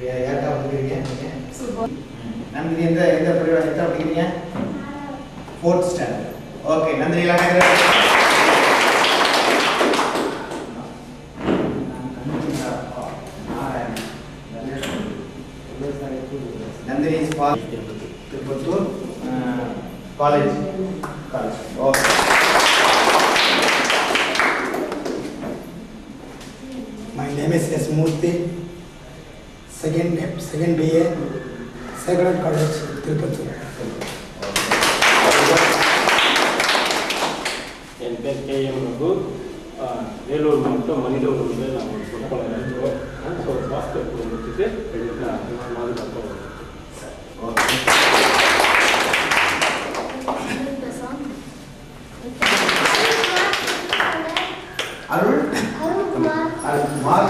யாருக்கா படிக்கிறீங்க நந்தினி எந்த பள்ளியோட எத்தனை படிக்கிறீங்க 4th standard okay Nandini Nandini is for Tirupattur college. Okay. My name is S. Murthy, second BA, Sacred College, Tirupattur. என் பேர் KM ரகு வேலூர் மாவட்டம் மனித உரிமையில் நான் ஒரு சொற்பொழிவு இருக்கிறோம். ஸோ ஃபர்ஸ்ட் குடும்பத்துக்கு மாதிரி பார்ப்போம். Arulkumar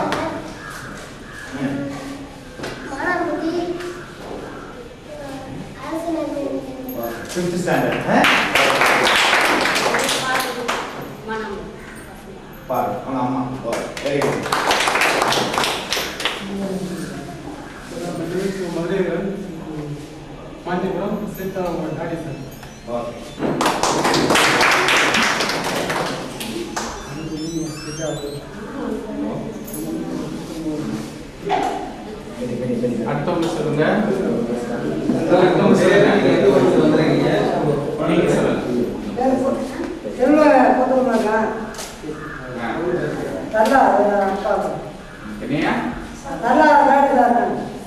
5th standard Par, Amma. Very good. Mandipuram, Sita, Daddy sir. Okay. அடுத்தவங்க சொல்லுங்க.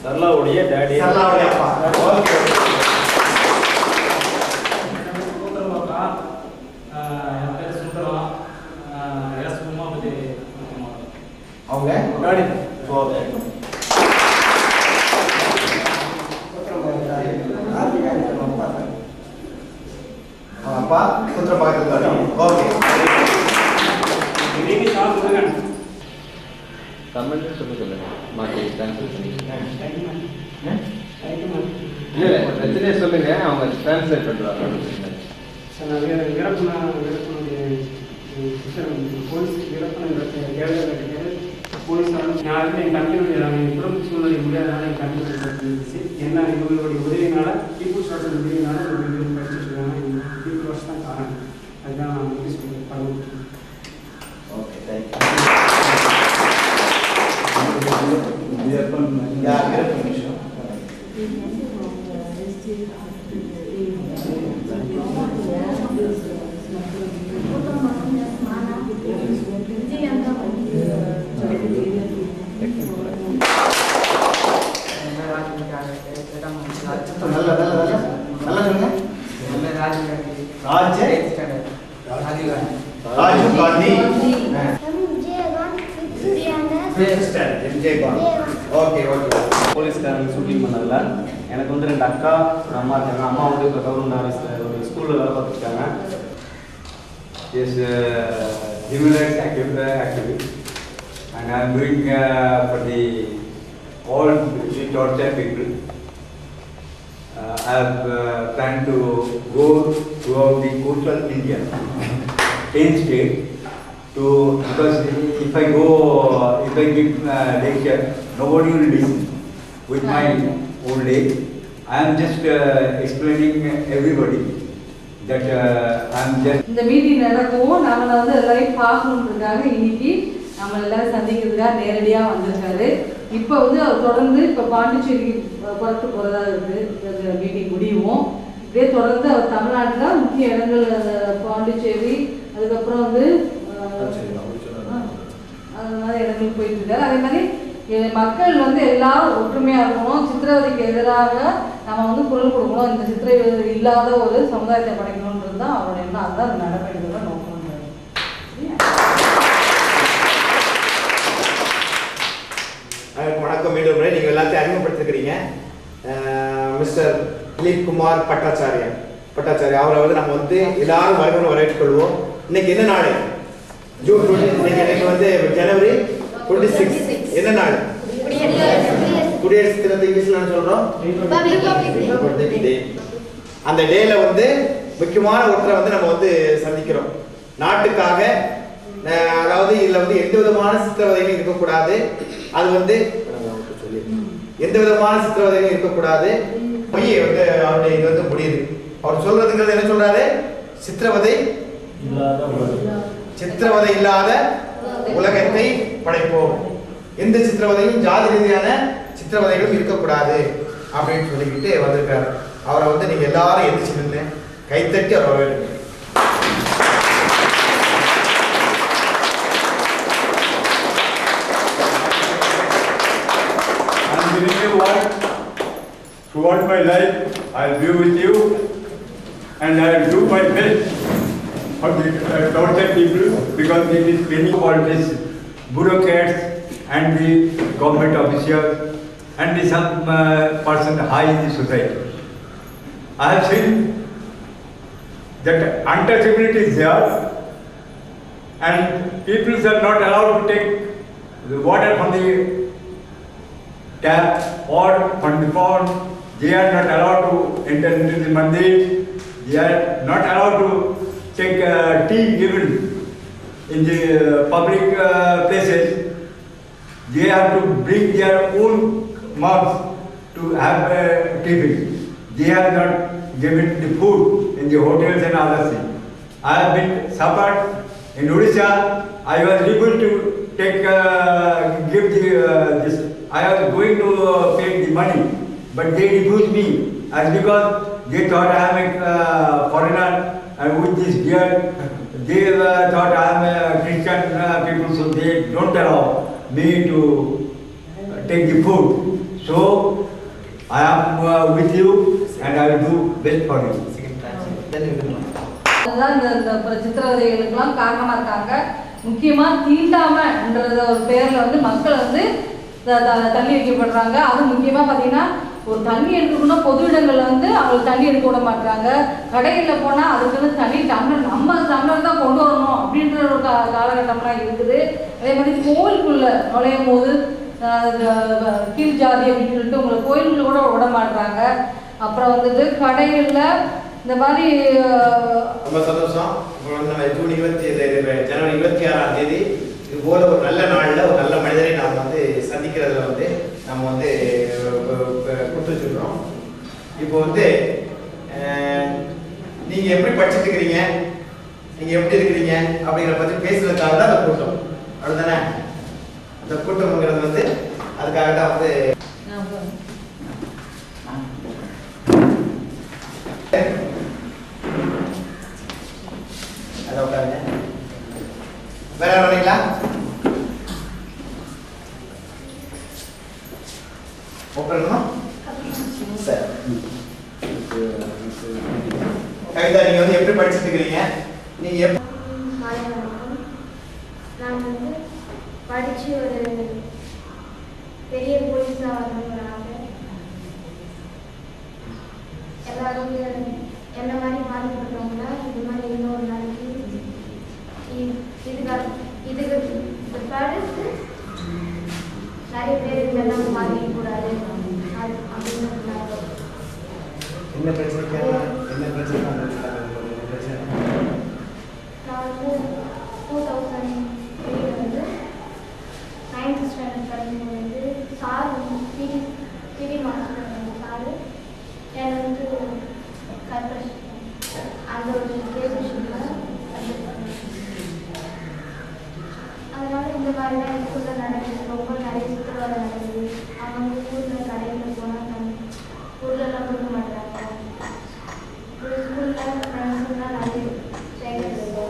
சரளாவுடைய டாடி அப்பா ஓகே அவங்க டாடி ஓகே அப்பா புத்திர பாக்கியதாரி ஓகே நீங்க சாப்பிடுங்க கமெண்ட் சொல்லுங்க மாத்தி ட்ரான்ஸ்லேட் இல்ல பிரச்சனை சொல்லுங்க அவங்க ட்ரான்ஸ்லேட் பண்றாங்க போலீஸ் யாருமே என் கண்டிப்பாக குடும்ப சூழ்நிலை முடியாதனால என் கண்டிப்பாக என்ன இவங்களுடைய உதவினால பீப்புள்ஸ் வாட்ஸ் உதவினால படிச்சுட்டு இருக்காங்க பீப்புள் வாட்ஸ் தான் காரணம் அதுதான் நான் நோட்டீஸ் பண்ணுவேன் ஓகே தேங்க்யூ போலீஸ்காரங்க ஷூட்டிங் பண்ணதில்ல எனக்கு வந்து 2 அக்கா ஒரு அம்மா இருக்காங்க. அம்மா வந்து இப்போ கவர்மெண்ட் ஆஃபீஸில் ஒரு ஸ்கூலில் வேலை பார்த்துருக்காங்க. Yes, human rights activist actually, and I am doing for the all the tortured people. I have planned to go throughout the coastal India, 10 states, because if I give lecture, nobody will listen. With my old age, I am just explaining everybody that I am just. இந்த meeting நடக்கவும் நம்மளை வந்து எல்லாரையும் பார்க்கணுன்றதுக்காக இன்னைக்கு நம்ம எல்லாரும் சந்திக்கிறதுக்காக நேரடியாக வந்திருக்காரு. இப்போ வந்து அவர் தொடர்ந்து இப்போ பாண்டிச்சேரிக்கு புறத்து போகிறதா இருக்குது மீட்டிங் முடியும். இதே தொடர்ந்து அவர் தமிழ்நாட்டில் முக்கிய இடங்கள் பாண்டிச்சேரி அதுக்கப்புறம் வந்து அது மாதிரி இடங்களுக்கு போயிட்டு இருக்காரு. அதே மாதிரி மக்கள் வந்து எல்லாரும் ஒற்றுமையாக இருக்கணும், சித்திரவதைக்கு எதிராக நம்ம வந்து குரல் கொடுக்கணும், இந்த சித்திரவதை இல்லாத ஒரு சமுதாயத்தை படைக்கணுன்றது தான் அவரோட எண்ணம். அதுதான் அந்த நடவடிக்கையோட நோக்கம். வணக்கம். மீண்டும் நீங்கள் எல்லாத்தையும் அறிமுகப்படுத்திருக்கிறீங்க. மிஸ்டர் திலீப் குமார் பட்டாச்சாரியா அவரை வந்து நம்ம வந்து எல்லாரும் வரவேற்றுக் கொள்வோம். இன்னைக்கு என்ன நாள்? ஜூன் 20. இன்னைக்கு வந்து ஜனவரி 26. என்ன நாள்? குடியரசு தினத்தை இங்கிலீஷ்ல என்ன சொல்றோம்? அந்த டேல வந்து முக்கியமான ஒருத்தரை வந்து நம்ம வந்து சந்திக்கிறோம். நாட்டுக்காக, அதாவது இதுல வந்து எந்த விதமான சித்திரவதைகளும் இருக்கக்கூடாது. அது வந்து எந்த விதமான சித்திரவதையும் இருக்கக்கூடாது. பொய் வந்து அவருடைய இது வந்து முடியுது. அவர் சொல்றதுங்கிறது என்ன சொல்றாரு? சித்திரவதை இல்லாத உலகத்தை படைப்போம். எந்த சித்திரவதையும் ஜாதி ரீதியான சித்திரவதைகளும் இருக்கக்கூடாது அப்படின்னு சொல்லிக்கிட்டு வந்திருக்காரு. அவரை வந்து நீங்க எல்லாரும் எந்திரிச்சு நின்று கைத்தட்டி அவர் வரவேற்க. Throughout my life, I'll be with you, and I'll do my best for the tortured people, because there is many all these bureaucrats and the government officials and the some person high in the society. I have seen that untouchability is there, and people are not allowed to take the water from the tap or from the pond. They are not allowed to enter into the mandir. They are not allowed to take tea even in the public places. They have to bring their own mugs to have tiffin. They are not given the food in the hotels and other things. I have been suffered in Odisha. I was able to take give the this. I was going to pay the money, but they refused me, as because they thought I am a foreigner and with this beard. They thought I am a Christian people, so they don't allow me to take the food. So I am with you, and I will do best for you. அதுதான் இந்த சித்திரவதைகளுக்கெல்லாம் காரணமா இருக்காங்க. முக்கியமா தீண்டாமைன்றத ஒரு பேர்ல வந்து மக்கள் வந்து தண்ணி வைக்கப்படுறாங்க. அது முக்கியமா பாத்தீங்கன்னா ஒரு தண்ணி எடுக்கணும்னா பொது இடங்கள்ல வந்து அவங்களுக்கு தண்ணி எடுக்க விட மாட்டாங்க. கடைகளில் போனா அதுக்குன்னு தண்ணி டம்ளர் நம்ம டம்ளர் தான் கொண்டு வரணும் அப்படின்ற ஒரு காலகட்டம்லாம் இருக்குது. அதே மாதிரி கோயிலுக்குள்ள நுழையும் போது கீழ் ஜாதி அப்படின்னு சொல்லிட்டு உங்களை கோயிலுக்குள்ள கூட விட மாட்டாங்க. அப்புறம் வந்துட்டு கடைகளில் இந்த மாதிரி ரொம்ப சந்தோஷம். ஜூன் 27 ஜனவரி 26ஆம் தேதி இது போல ஒரு நல்ல நாளில் ஒரு நல்ல மனிதரை நாம் வந்து சந்திக்கிறதுல வந்து நம்ம வந்து கொடுத்து வச்சுருக்கிறோம். இப்போ வந்து நீங்கள் எப்படி படிச்சுட்டு இருக்கிறீங்க, நீங்கள் எப்படி இருக்கிறீங்க அப்படிங்கிற பற்றி பேசுறதுக்காக தான் அந்த கூட்டம். அப்படிதானே? அந்த கூட்டம்ங்கிறது வந்து அதுக்காக தான் வந்து அதை உட்காருங்க. வேற வரீங்களா? உட்காரணும். சரி, கவிதா, நீங்க வந்து எப்படி படிச்சுட்டு இருக்கிறீங்க? நீங்க நான் வந்து படிச்சு ஒரு பெரிய போலீஸா வரணுங்கிறாங்க. எல்லாரும் என்ன மாதிரி பாதிக்கப்பட்டவங்களா இது மாதிரி இன்னொரு நாளைக்கு இதுக்கு அடுத்து நிறைய பேர் இதெல்லாம் பாதிக்கக்கூடாது அப்படின்னு சொன்னாங்க. என்ன பிரச்சனை? நான் வந்து 2003 வந்து 9th ஸ்டாண்டர்ட் படிக்கும்போது வந்து சார் பிடி மாஸ்டர் சார் என்னை வந்து கற்பனை அந்த ஒரு கேஷனில் அதனால இந்த மாதிரிலாம் எங்கள் ஸ்கூலில் நடக்குது. ரொம்ப நிறைய சித்திரவதை நடக்குது. அவங்க வந்து ஊரில் கடையில் போனால் ஊர்லலாம் கொடுக்க மாட்டாங்க. ஒரு ஸ்கூலில் ஃப்ரெண்ட்ஸுலாம் நிறைய சேர்க்கிறது.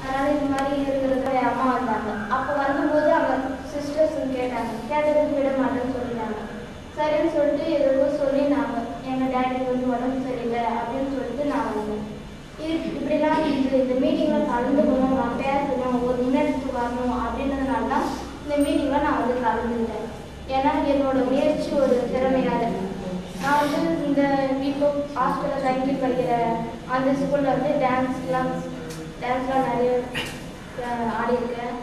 அதனால் இந்த மாதிரி இருக்கிறதுக்கு என் அம்மா வந்தாங்க. அப்போ வரும்போது அவங்க சிஸ்டர்ஸ்ன்னு கேட்டதுக்கு விட மாட்டேன்னு சொல்லிட்டாங்க. சரின்னு சொல்லிட்டு எதுவோ சொல்லினாங்க. எங்கள் டேடிக்கு வந்து உடம்பு சரியில்லை அப்படின்னு சொல்லிட்டு நான் வந்தேன். இப்படிலாம் இந்த மீட்டிங்கில் கலந்துக்கணும், நான் பேசணும், ஒரு முன்னெடுத்து வரணும் அப்படின்றதுனால தான் இந்த மீட்டிங்கில் நான் வந்து கலந்துக்கிட்டேன். ஏன்னா என்னோட முயற்சி ஒரு திறமையாக நான் வந்து இந்த இப்போ ஹாஸ்டலில் தங்கி படிக்கிற அந்த ஸ்கூலில் வந்து டான்ஸ்லாம் நிறைய ஆடியிருக்கேன்.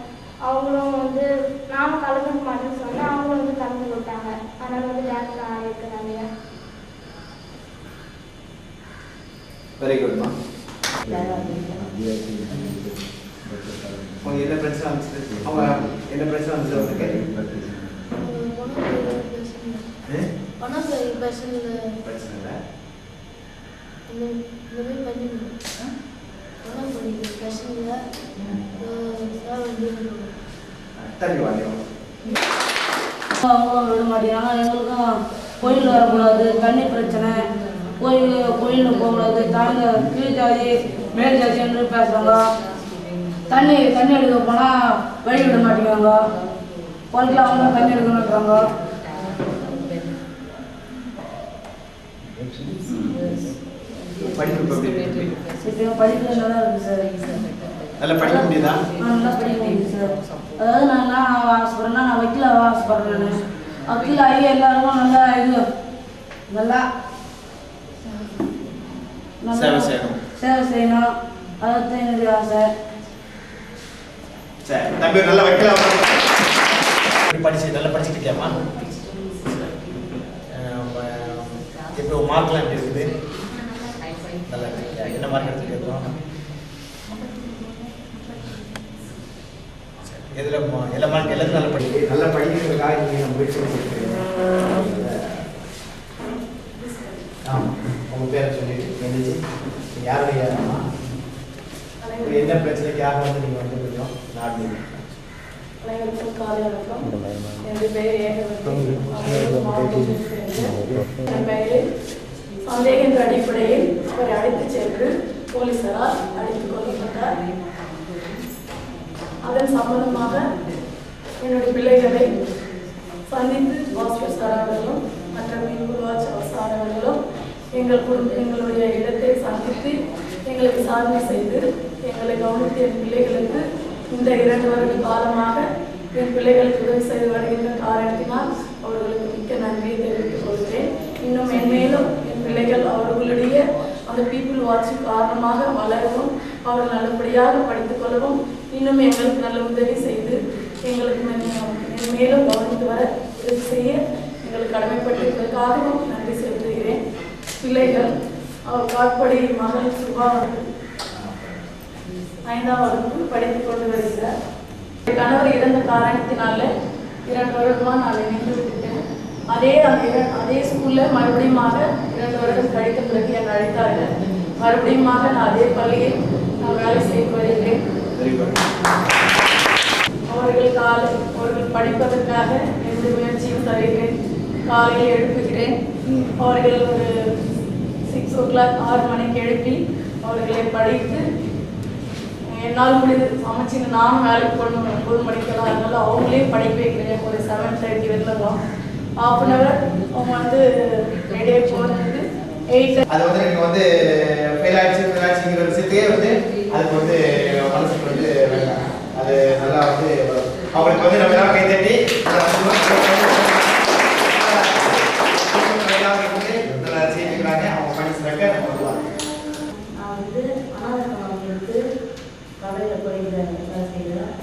அவங்களும் வந்து நானும் கலந்துக்க மாட்டேன்னு சொன்னேன். அவங்களும் வந்து கலந்து விட்டாங்க. அதனால் வந்து டான்ஸ்லாம் ஆடியிருக்கேன் நிறைய. வெரி குட்மா. அவங்க என்ன பிரச்சனை வந்துச்சு? அவங்க என்ன பிரச்சனை வந்துச்சு? அவங்களுக்கு பணம் பிரச்சனை பிரச்சனை இல்லை. இந்த மாதிரி பண்ணிக்கணும். பணம் பண்ணிக்க பிரச்சனை இல்லை. சார் வந்து தம்பி வாங்க. அவங்களும் விட மாட்டேங்கிறாங்க. எங்களுக்கும் கோயில் வரக்கூடாது, தண்ணி பிரச்சனை, கோயிலுக்கு போகக்கூடாது, தாங்க கீழ் ஜாதி மேல் ஜாதி என்று பேசுகிறாங்க. தண்ணி எடுக்க போனால் வழி விட மாட்டேங்கிறாங்க. குளத்தில் அவங்க தண்ணி எடுக்கணுன்றாங்க. படிப்பு இப்போ படிப்பு நல்லா இருக்குது சார். நல்லா படிக்க முடியுதா? நல்லா படிக்க முடியுது சார். அதாவது நான் ஆசைப்படுறேன்னா நான் வக்கீல் ஆசைப்படுறேன். நான் வக்கீல் ஆகி எல்லாருக்கும் நல்லா நல்லா சேவை செய்யணும். அதான் என்னுடைய ஆசை. சரி தம்பி நல்லா வைக்கலாம். நல்லா படிச்சுட்டு இருக்கியாமா? இப்போ மார்க்லாம் எப்படி இருக்குது? நல்லா இருக்கியா? என்ன மார்க் எடுத்துருக்கோம்? எதில் எல்லா மார்க் எல்லாத்தையும் நல்லா படிக்க நல்லா படிக்கிறதுக்காக நீங்கள் முயற்சி பண்ணிருக்கீங்க. ஆமாம் உங்கள் பேரை சொல்லிட்டு யாருடைய யாரம்மா என்ன பிரச்சனைக்கு யார் வந்து நீங்கள் வந்து கொஞ்சம் நாடு அனைவருக்கும் காலை வணக்கம். என்னுடைய பெயர் ஏகவதி. என் பெயரில் சந்தேகத்தின் அடிப்படையில் அவரை அழைத்துச் சென்று போலீசாரால் அழைத்துக் கொள்ளப்பட்டார். அதன் சம்பந்தமாக என்னுடைய பிள்ளைகளை சந்தித்து பாஸ்கர் சார் அவர்களும் மற்ற மீன்குருவாச் சார் அவர்களும் எங்களுடைய இடத்தை சந்தித்து எங்களை விசாரணை செய்து எங்களை கவனித்து என் பிள்ளைகளுக்கு இந்த 2 வருட காலமாக என் பிள்ளைகளுக்கு உதவி செய்து வருகின்ற காரணத்தினால் அவர்களுக்கு மிக்க நன்றியை தெரிவித்துக் கொள்கிறேன். இன்னும் மென்மேலும் என் பிள்ளைகள் அவர்களுடைய அந்த பீப்புள் வாட்சி காரணமாக வளரவும் அவர்கள் நல்லபடியாக படித்துக் கொள்ளவும் இன்னும் எங்களுக்கு நல்ல உதவி செய்து எங்களுக்கு மேலும் கவனித்து வர உதவி செய்ய எங்களுக்கு கடமைப்பட்டிருப்பதற்காகவும் நன்றி செலுத்துகிறேன். பிள்ளைகள் அவர் காட்படி மகள் சுபா 5ஆம் வகுப்பு படித்துக் கொண்டு வருகிறார். கணவர் இறந்த காரணத்தினால 2 வருடமாக நான் நின்று விட்டுட்டேன். அதே ஸ்கூல்ல மறுபடியும் 2 வருடம் கழித்த பிறகு என்னை அழைத்தார்கள். மறுபடியும் நான் அதே பள்ளியில் நான் வேலை செய்து வருகிறேன். அவர்கள் படிப்பதற்காக எந்த முயற்சியும் தருகிறேன். காலையில் எழுப்புகிறேன். அவர்கள் ஒரு 6 o'clock 6 மணிக்கு எழுப்பி அவர்களை படித்து என்னால் முடிந்து சமைச்சின்னு நானும் வேலைக்கு போகணும் 9 மணிக்கெல்லாம். அதனால அவங்களே படிக்க வைக்கிறேன். ஒரு 7:30 வரலாம். ½ an hour அவங்க வந்து ரெடியாக போகிறதுக்கு 8. அது வந்து நீங்கள் வந்து ஃபெயில் ஆகிடுச்சுங்கிற விஷயத்தையே வந்து அதுக்கு வந்து மனசுக்கு வந்து அது நல்லா வந்து அவங்களுக்கு வந்து நம்ம எல்லாம் கைத்தட்டி நல்லா செய்யறாங்க. அவங்க படிச்சுறாங்க. நான் வந்து அனாதைக்கு கடையில் போயிட்டு வேலை செய்கிறேன்.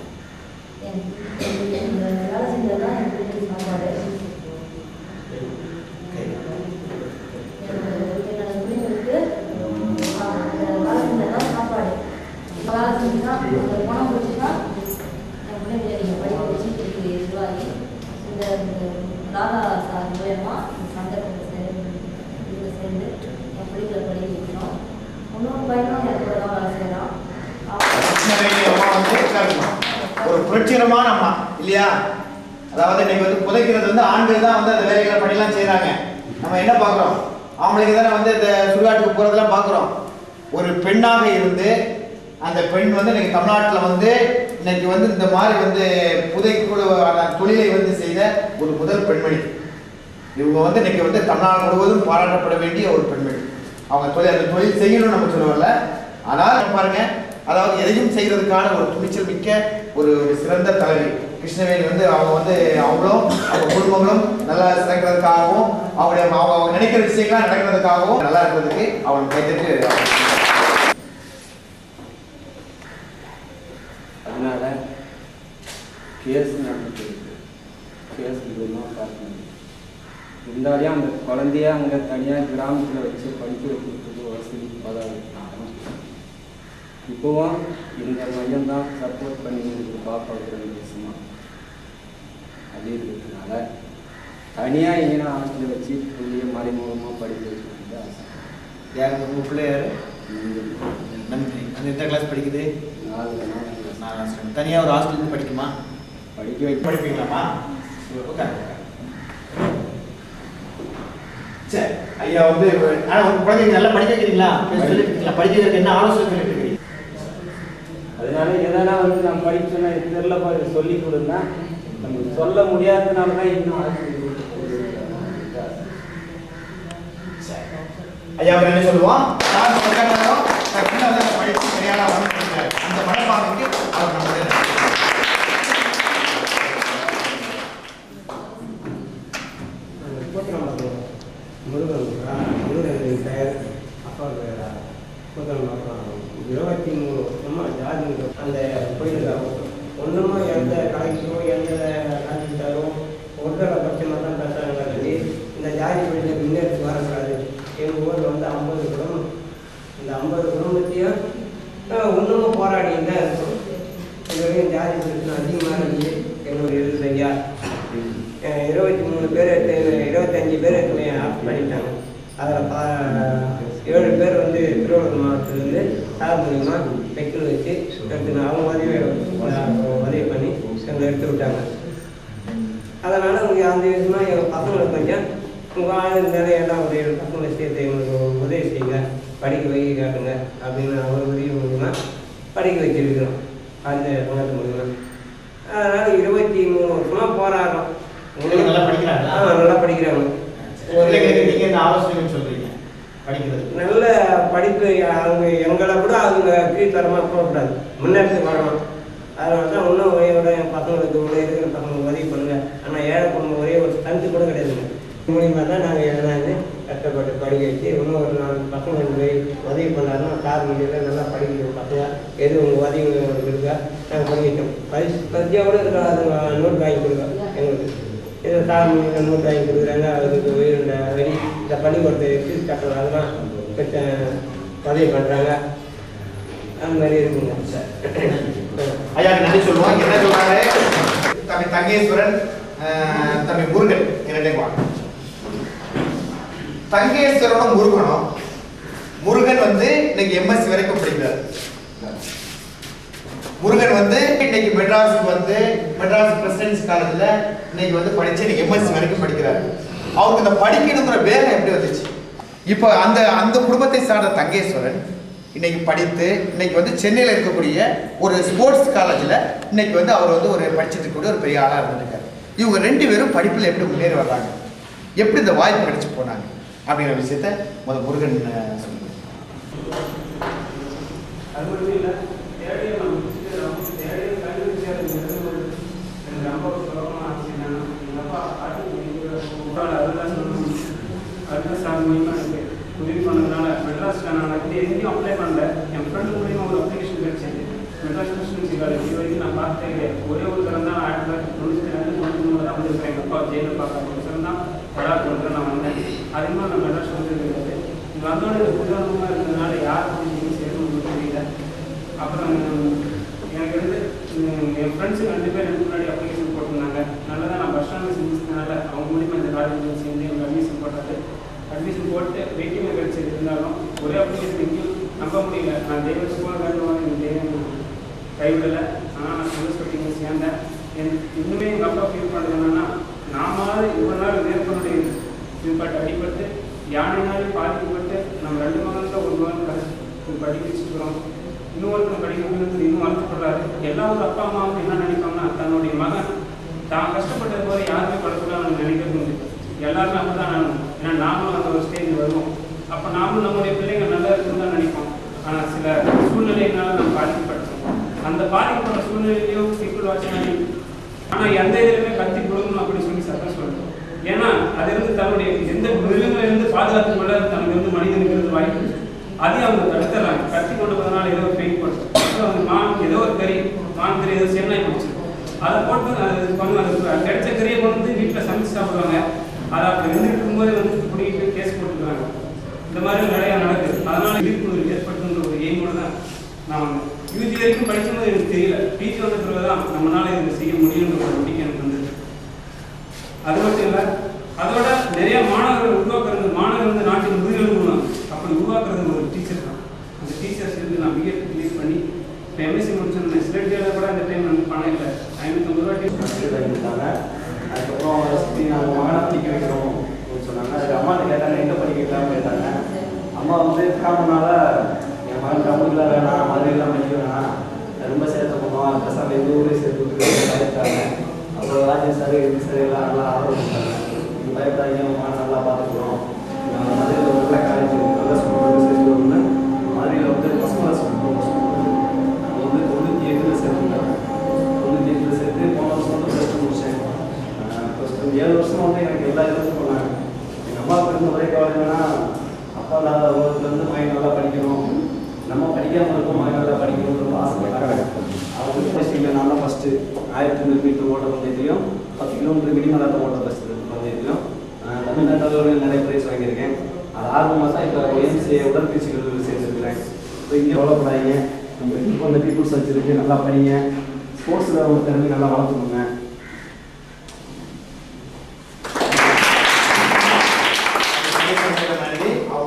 வேலை செஞ்சதான் என் பிள்ளைக்கு சாப்பாடு. என்னோட பிள்ளைங்களுக்கு வேலை செஞ்சதான் சாப்பாடு. வேலை செஞ்சுன்னா பணம் பிடிச்சின்னா என் பிள்ளைங்களை நீங்கள் படிக்க வச்சு இதுவாகி இந்த ராதா சார் மூலயமா சங்கத்தில் சேர்ந்து என் பிள்ளைகளை படிக்க வைக்கணும். இன்னொரு பையனும் எனக்கு கூட தான் வேலை செய்கிறான். ஒரு புரட்சிகரமான அம்மா இல்லையா? அதாவது இன்னைக்கு வந்து புதைக்கிறது வந்து ஆண்கள் தான் வந்து அந்த வேலைகளை படிலாம் செய்யறாங்க. நம்ம என்ன பார்க்குறோம்? ஆம்பளைக்கு தானே வந்து இந்த சுடுகாட்டுக்கு போறதெல்லாம் பார்க்குறோம். ஒரு பெண்ணாக இருந்து அந்த பெண் வந்து இன்னைக்கு தமிழ்நாட்டில் வந்து இன்னைக்கு வந்து இந்த மாதிரி வந்து புதைக்கூட தொழிலை வந்து செய்த ஒரு முதல் பெண்மணி. இவங்க வந்து இன்னைக்கு வந்து தமிழ்நாடு முழுவதும் பாராட்டப்பட வேண்டிய ஒரு பெண்மணி. அவங்க அந்த தொழில் செய்யணும்னு நம்ம சொல்ல வரல. ஆனால் பாருங்க, அதாவது எதையும் செய்யறதுக்கான ஒரு துணிச்சல் மிக்க ஒரு சிறந்த தலைவி கிருஷ்ணவேணி வந்து அவங்க வந்து அவங்களும் அவங்க குடும்பங்களும் நல்லா சிறக்கிறதுக்காகவும் அவங்க நினைக்கிற விஷயங்கள்லாம் நடக்கிறதுக்காகவும் நல்லா இருக்கிறதுக்கு அவங்க கைத்தட்டு. அதனால கேஸ் நடந்துட்டு இருக்கு. கேஸ் இதெல்லாம் பார்க்கணும். இருந்தாலும் அந்த குழந்தைய அங்கே தனியாக கிராமத்தில் வச்சு படிக்க வைக்கிறதுக்கு வசதி பதாது. இப்போவும் இந்த மையம் தான் சப்போர்ட் பண்ணி பாப்பாவுக்கு 2 வருஷமா அது இருக்கிறதுனால தனியாக எங்கன்னா ஹாஸ்டலில் வச்சு புள்ளியை மறைமுகமாக படிக்க வச்சுருந்தா யாருக்கு உங்கள் பிள்ளை யார்? நன்றி. அந்த எந்த கிளாஸ் படிக்குது? 4 கிளாஸ். தனியாக ஒரு ஹாஸ்டல் படிக்குமா? படிக்க வைக்க படிப்பீங்களாமா? ஓகே. சரி ஐயா வந்து ஆனால் உங்கள் குழந்தைங்க நல்லா படிக்க வைக்கிறீங்களா? சொல்லிட்டு படிக்க வைக்க என்ன ஆலோசனை சொல்லிட்டு இருக்கிறீங்க? அதனால எதனா வந்து நான் படிச்சேன்னா தெரியலப்பா இதை சொல்லி கொடுன்னா நம்ம சொல்ல முடியாததுனால தான் இன்னும் ஐயா அவர் என்ன சொல்லுவோம்? படித்து சரியான அந்த மனப்பான்மைக்கு அவர் நம்முடைய முருகன் பெயர் அப்பா பேரா 23 வருஷமா ஜாதி அந்த கோயிலுக்காக ஒன்றுமா எந்த கலைக்கோ எந்த காலத்தாரோ ஒருத்தர பட்சமாக தான் பேசுகிறாங்க சொல்லி இந்த ஜாதி கோயிலை முன்னேற்றி வரக்கூடாது. எங்கள் ஊரில் வந்து 50 குடும்பம், இந்த 50 குடும்பத்தையும் ஒன்றும் போராடிட்டு தான் இருக்கும். இதுவரையும் ஜாதி பிரச்சனை அதிகமாக இருந்துச்சு. என்னுடைய எழுது ஐயா 23 பேர் 25 பேர் ஆஃப் பண்ணிட்டாங்க. அதில் 7 பேர் வந்து திருவள்ளூர் மாவட்டத்திலேருந்து சார் மூலியமாக பெக்கில் வச்சு எடுத்துனாங்க. அவங்க உதவி பண்ணி எங்களை எடுத்து விட்டாங்க. அதனால் அவங்க அந்த விதமாக எங்கள் பசங்களுக்கு கொஞ்சம் உங்கள் நிறைய இடம் உதவி பசங்களை சேர்த்து எங்களுக்கு உதவி செய்யுங்க, படிக்க வைக்க காட்டுங்க அப்படின்னு அவர் உதவி மூலியமாக படிக்க வச்சிருக்கிறோம் அந்த சங்கத்து மூலியமாக. அதனால் 23 வருஷமாக போராடுறோம். நல்லா படிக்கிறாங்க. நல்லா படிக்கிறாங்க. நீங்கள் என்ன ஆலோசனை சொல்கிறீங்க படிக்கிறது? நல்ல படிப்பு அவங்க எங்களை கூட அவங்க கீழ்த்தரமாக போகக்கூடாது, முன்னேற்றத்துக்கு வரணும். அதனால தான் இன்னும் ஒரேயோட என் பசங்களுக்கு உள்ள இருக்கிற பசங்களுக்கு உதவி பண்ணுங்க. ஆனால் ஏழை குடும்பம் ஒரே ஒரு ஸ்ட்ரென்த்து கூட கிடையாதுங்க. மூலியமாக தான் நாங்கள் எதனாவது கஷ்டப்பட்டு படிக்க வச்சு இன்னும் ஒரு 4 பசங்களுக்கு உதவி பண்ணாருன்னா கார் மீடியில் நல்லா படிக்கிற பசங்க எது உங்கள் உதவி இருக்கா நாங்கள் படிக்கிட்டோம். பரிசியாக கூட இருக்கா அது நோட் வாங்கி கொடுங்க எங்களுக்கு. ஏதோ சார் மீடியில் நோட் வாங்கி கொடுக்குறாங்க. அதுக்கு இந்த வரி இந்த பள்ளிக்கூடத்தை ஃபீஸ் கட்டுறது அதெல்லாம் உதவி பண்ணுறாங்க. அந்த மாதிரி இருக்குங்க. ஐயா நன்றி சொல்லுவோம். என்ன சொல்றாரு? தம்பி தங்கேஸ்வரன், தம்பி முருகன் இரண்டே வாங்க. தங்கேஸ்வரனும் முருகனும், முருகன் வந்து இன்னைக்கு எம்எஸ்சி வரைக்கும் படிக்கிறார். முருகன் வந்து இன்னைக்கு மெட்ராஸுக்கு வந்து மெட்ராஸ் பிரசிடென்சி காலேஜ்ல இன்னைக்கு வந்து படிச்சு இன்னைக்கு எம்எஸ்சி வரைக்கும் படிக்கிறார். அவருக்கு இந்த படிக்கணுங்கிற வேகம் எப்படி வந்துச்சு? இப்போ அந்த குடும்பத்தை சார்ந்த தங்கேஸ்வரன் இன்னைக்கு படித்து இன்னைக்கு வந்து சென்னையில் இருக்கக்கூடிய ஒரு ஸ்போர்ட்ஸ் காலேஜில் இன்னைக்கு வந்து அவர் வந்து ஒரு படிச்சுட்டு இருக்கக்கூடிய ஒரு பெரிய ஆளாக இருந்திருக்காரு. இவங்க 2 பேரும் படிப்பில் எப்படி முன்னேறி வர்றாங்க, எப்படி இந்த வாய்ப்பு கிடைச்சி போனாங்க அப்படிங்கிற விஷயத்த முருகன் சொல்லுங்க. அது மட்டும் இல்லை, தேவையை நம்ம தேவையை கண்டுபிடிச்சாரு ரொம்ப சுலபமாக ஆச்சுன்னா எங்கள் அப்பா அதுதான் சொல்லணும். அதுதான் சார் மூலியமாக எனக்கு உதவி பண்ணதுனால மெட்ராஸில் நான் வந்து எங்கேயும் அப்ளை பண்ணல. என் ஃப்ரெண்டு மூலியமாக ஒரு அப்ளிகேஷன் கிடைச்சது மெட்ராஸ் பிரசிடென்சி காலேஜ். இது வரைக்கும் நான் பார்த்தே கிடையாது. ஒரே ஒரு தரம் தான் 1992 தான் வந்திருக்கேன். எங்கள் அப்பா ஜெயிலில் பார்க்க சார் தான் படா கொடுக்குறேன் நான் வந்தேன். அதிகமாக நான் மெட்ராஸ் வந்து கிடையாது. இங்கே வந்தோட புத்தகமாக இருந்ததுனால யார் வந்து சேர்ந்து தெரியல. அப்புறம் எனக்கு வந்து என் ஃப்ரெண்ட்ஸு 2 பேர் எனக்கு முன்னாடி அப்ளிகேஷன் போட்டிருந்தாங்க. நல்லா தான் நான் பஸ் ஸ்டாண்டில் செஞ்சதுனால அவங்க மூலியமாக இந்த காலேஜில் சேர்ந்து எனக்கு அட்மிஷன் போட்டாரு. அட்மிஷன் போட்டு வெயிட்டிங்கில் கிடச்சது. இருந்தாலும் ஒரே அப்ளிகேஷன் எங்கேயும் நம்ப முடியல. நான் தெய்வம் ஸ்கூல் காட்டுவாங்க, எனக்கு தெய்வம் கைவிடலை. ஆனால் நான் சந்தோஷப்பட்டு சேர்ந்தேன். இன்னுமே எங்கள் அப்பா ஃபீல் பண்ணுறது என்னன்னா, நாமாவது இவ்வளோ நாள் மேற்கொண்டு இதுபட்டு அடிபட்டு யானைனாலும் பாதிக்கப்பட்டு நம்ம 2 மகன்கள் ஒரு மகன் படிக்க வச்சுக்கிறோம். இன்னொருத்தர் படிக்கிறது இன்னும் வருத்தப்படுறாரு. எல்லா ஒரு அப்பா அம்மாவும் என்ன நினைப்பாங்கன்னா, தன்னுடைய மகன் தான் கஷ்டப்பட்டது போது யாருமே படக்கூடாதுன்னு நினைக்கிறது உண்டு. எல்லாருமே அப்படி தான் நினைப்போம். ஏன்னா நாமளும் அந்த ஒரு ஸ்டேஜ் வருவோம். அப்போ நாமளும் நம்முடைய பிள்ளைங்க நல்லா இருக்குன்னு தான் நினைப்போம். ஆனால் சில சூழ்நிலையினால நம்ம பாதிக்கப்பட்டோம். அந்த பாதிக்கப்பட்ட சூழ்நிலையிலையும் பீப்புள் வாட்சிங் ஆனால் எந்த இதுலையுமே கத்தி கொடுக்கணும் அப்படின்னு சொல்லி சட்டம் சொல்லிட்டோம். ஏன்னா அதிலிருந்து தன்னுடைய எந்த மிருகங்களிலிருந்து பாதுகாத்து கொள்ள தனக்கு மனிதனுக்கு வாய்ப்பு அதையும் அவங்க தடுத்துறாங்க. கத்தி கொண்டு போதனால ஏதோ ஒரு பெயிண்ட் போட்டு மான் ஏதோ ஒரு கறி ஏதோ சென்னாய் பிடிச்சிருக்கும். அதை போட்டு அது பண்ணுவாங்க. கிடைச்ச கறியை கொண்டு வந்து வீட்டில் சமைச்சு சாப்பிடுவாங்க. அதை அப்படி இருந்துட்டு இருக்கும்போது வந்து பிடிக்கிட்டு கேஸ் போட்டுக்கிறாங்க. இந்த மாதிரி நிறையா நடக்குது. அதனால விழிப்புணர்வு ஏற்படுத்துன்ற ஒரு எய்மோடு தான் நான் யூஜி வரைக்கும் படிக்கும்போது எனக்கு தெரியல. பிஜி வந்த பிறகு தான் நம்மளால இதை செய்ய முடியுன்ற ஒரு நம்பிக்கை எனக்கு வந்தது. அது மட்டும் இல்லை, டீச்சர்ஸ் இருந்து நான் பிஎட் கிளியர் பண்ணி இப்போ எம்எஸ்சி முடிச்சிருந்தேன். ஸ்டேட் கூட அந்த டைம் நமக்கு பணம் இல்லை. 550 ரூபா டீச்சர் வாங்கிட்டாங்க. அதுக்கப்புறம் நாங்கள் மகனை படிக்க வைக்கிறோம் சொன்னாங்க. அதுக்கு அம்மா கேட்டாங்க எங்கே படிக்க வைக்கலாம்னு கேட்டாங்க. அம்மா வந்து கிராமனால என் மகன் தமிழில் வேணாம், மதுரையெல்லாம் படிக்க வேணாம், ரொம்ப சேர்த்த போனோம், பசங்க எந்த ஊரே சேர்த்து பயத்தாங்க. அப்புறம் ராஜேஷ் சார் இது சார் எல்லாம் நல்லா ஆரம்பிச்சாங்க. நீங்கள் பயப்படாதீங்க, உங்கள் மகன் நல்லா பார்த்துக்குறோம், நாங்கள் மதுரையில் ஒரு நல்ல காலேஜ் நல்ல ஸ்கூல் சேர்த்து வரணும்னு மதுரையில் வந்து ஃபஸ்ட் கிளாஸ் நாங்கள் வந்து 98 சேர்த்துட்டோம். 98 சேர்த்து போன வருஷம் வந்து +2 முடிச்சேன். +2 7 வருஷம் வந்து எனக்கு எல்லா இதுவும் போனாங்க. எங்கள் அம்மாவுக்கு இருந்த ஒரே கவலை என்னன்னா, அப்பா இல்லாத உலகத்துலேருந்து மகன் நல்லா படிக்கணும், நம்ம படிக்காமல் இருக்கும் மகன் நல்லா படிக்கணும்னு ஆசைப்பட்டாங்க. அவங்க ஃபஸ்ட்டில் நான் தான் ஃபஸ்ட்டு 1200 மீட்டர் ஓட்ட பந்தயத்துலையும் 10 கிலோமீட்டர் மினிமலாட்டம் ஓட்ட பந்தயத்துலையும் தமிழ்நாட்டில் நிறைய ப்ரைஸ் வாங்கியிருக்கேன். அது ஆர்வமாக தான் இப்போ எம்சிஏ உடற்பயிற்சிகள் சேர்த்துருக்கிறேன். ஸோ இங்கே கவலைப்படாதீங்க, நம்ம இப்போ இந்த பீப்புள்ஸ் வச்சுருக்கு, நல்லா படிங்க, ஸ்போர்ட்ஸில் ஒரு திறமை நல்லா வளர்த்துக்கோங்க.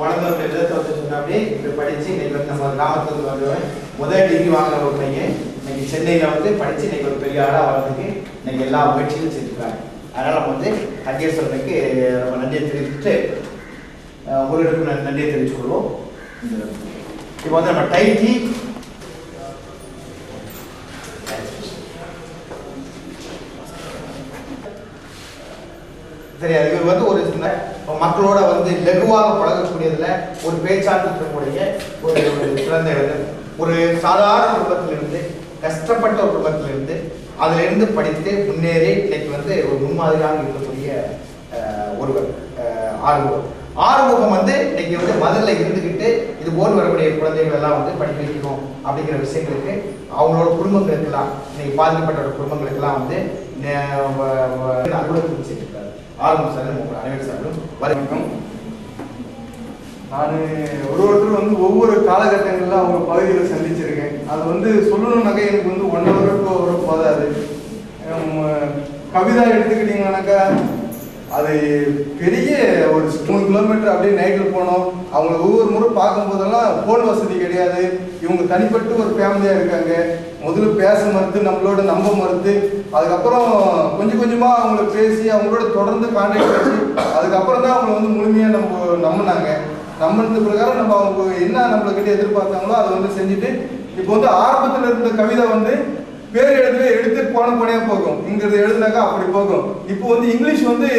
வளர்ந்த விதத்தை வந்து சொன்னாப்படி இப்படி படித்து இன்னைக்கு வந்து நம்ம கிராமத்துக்கு வந்து முதல் டிகிரி வாங்குற ஒரு பையன் இன்னைக்கு சென்னையில் வந்து படித்து இன்னைக்கு ஒரு பெரிய ஆளாக வளர்ந்துக்கு இன்னைக்கு எல்லா முயற்சியும் செஞ்சுருக்காங்க. அதனால் நம்ம வந்து தங்கேஸ்வரனுக்கு நம்ம நன்றியை தெரிவிச்சுட்டு உங்களுக்கு நன்றியை தெரிவித்துக் கொள்வோம். இப்போ வந்து நம்ம டைட்டி சரி, இவர் வந்து ஒரு மக்களோட வந்து லகுவாக பழகக்கூடியதுல ஒரு பேச்சாற்றல் இருக்கக்கூடிய ஒரு சிறந்த ஒரு சாதாரண குடும்பத்திலிருந்து, கஷ்டப்பட்ட ஒரு குடும்பத்திலிருந்து அதிலிருந்து படித்து முன்னேறி இன்னைக்கு வந்து ஒரு முன்மாதிரியாக இருக்கக்கூடிய ஒருவர் ஆறுமுகம் வந்து இன்னைக்கு வந்து மதுரையில் இருந்துக்கிட்டு இது போல் வரக்கூடிய குழந்தைகள் எல்லாம் வந்து படிக்க வைக்கணும் அப்படிங்கிற விஷயங்களுக்கு அவங்களோட குடும்பங்களுக்கெல்லாம் இன்னைக்கு பாதிக்கப்பட்ட குடும்பங்களுக்கெல்லாம் வந்து அலுவலகம் செஞ்சிருக்காரு. ஆரம்பம் சார் உங்கள் அனைவரும் சாரும் வணக்கம். நான் ஒருத்தர் வந்து ஒவ்வொரு காலகட்டங்களில் அவங்க பகுதியில் சந்திச்சிருக்கேன். அது வந்து சொல்லணும்னாக்கா எனக்கு வந்து 1 hour போதாது. கவிதா எடுத்துக்கிட்டீங்கன்னாக்கா அது பெரிய ஒரு 3 கிலோமீட்டர் அப்படியே நைட்டில் போனோம். அவங்களை ஒவ்வொரு முறை பார்க்கும்போதெல்லாம் ஃபோன் வசதி கிடையாது. இவங்க தனிப்பட்டு ஒரு ஃபேமிலியாக இருக்காங்க. முதல்ல பேச மறுத்து, நம்மளோட நம்ப மறுத்து, அதுக்கப்புறம் கொஞ்சம் கொஞ்சமாக அவங்கள பேசி அவங்களோட தொடர்ந்து கான்டாக்ட் வச்சு அதுக்கப்புறம் தான் அவங்கள வந்து முழுமையாக நம்பினாங்க. நம்பினது பிரகாரம் நம்ம அவங்க என்ன நம்மளை எதிர்பார்த்தாங்களோ அதை வந்து செஞ்சுட்டு இப்போ வந்து ஆரம்பத்தில் இருந்த கவிதை வந்து பேர் எடுத்து போனே போகும். இங்கிறது எழுதுனாக்கா அப்படி போகும். இப்போ வந்து இங்கிலீஷ் வந்து